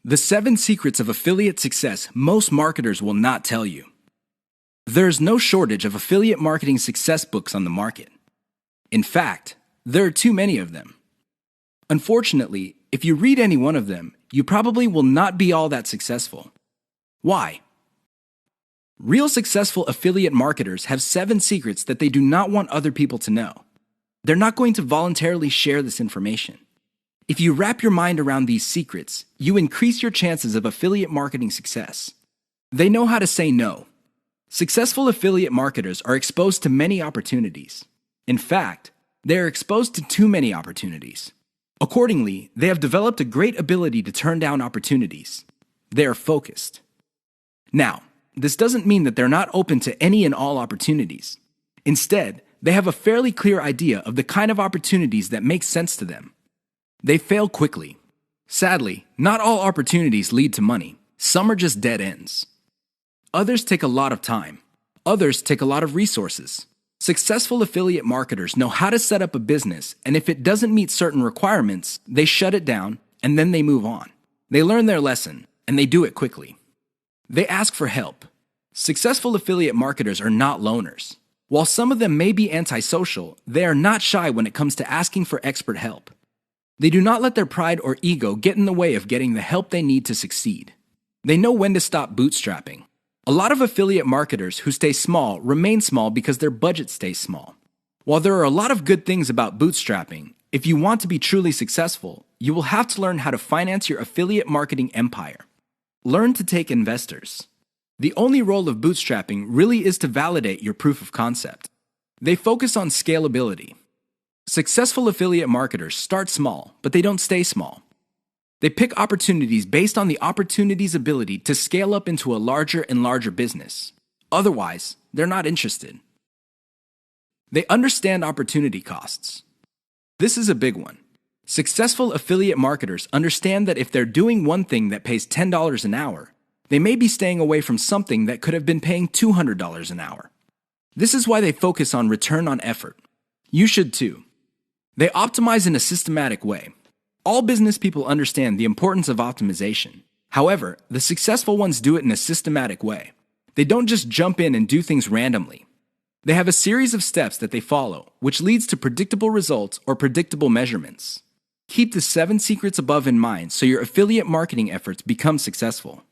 The 7 secrets of affiliate success most marketers will not tell you. There is no shortage of affiliate marketing success books on the market. In fact, there are too many of them. Unfortunately, if you read any one of them, you probably will not be all that successful. Why? Real successful affiliate marketers have 7 secrets that they do not want other people to know. They're not going to voluntarily share this information. If you wrap your mind around these secrets, you increase your chances of affiliate marketing success. They know how to say no. Successful affiliate marketers are exposed to many opportunities. In fact, they are exposed to too many opportunities. Accordingly, they have developed a great ability to turn down opportunities. They are focused. Now, this doesn't mean that they're not open to any and all opportunities. Instead, they have a fairly clear idea of the kind of opportunities that make sense to them. They fail quickly. Sadly, not all opportunities lead to money. Some are just dead ends. Others take a lot of time. Others take a lot of resources. Successful affiliate marketers know how to set up a business, and if it doesn't meet certain requirements, they shut it down, and then they move on. They learn their lesson, and they do it quickly. They ask for help. Successful affiliate marketers are not loners. While some of them may be antisocial, they are not shy when it comes to asking for expert help. They do not let their pride or ego get in the way of getting the help they need to succeed. They know when to stop bootstrapping. A lot of affiliate marketers who stay small remain small because their budget stays small. While there are a lot of good things about bootstrapping, if you want to be truly successful, you will have to learn how to finance your affiliate marketing empire. Learn to take investors. The only role of bootstrapping really is to validate your proof of concept. They focus on scalability. Successful affiliate marketers start small, but they don't stay small. They pick opportunities based on the opportunity's ability to scale up into a larger and larger business. Otherwise, they're not interested. They understand opportunity costs. This is a big one. Successful affiliate marketers understand that if they're doing one thing that pays $10 an hour, they may be staying away from something that could have been paying $200 an hour. This is why they focus on return on effort. You should too. They optimize in a systematic way. All business people understand the importance of optimization. However, the successful ones do it in a systematic way. They don't just jump in and do things randomly. They have a series of steps that they follow, which leads to predictable results or predictable measurements. Keep the 7 secrets above in mind so your affiliate marketing efforts become successful.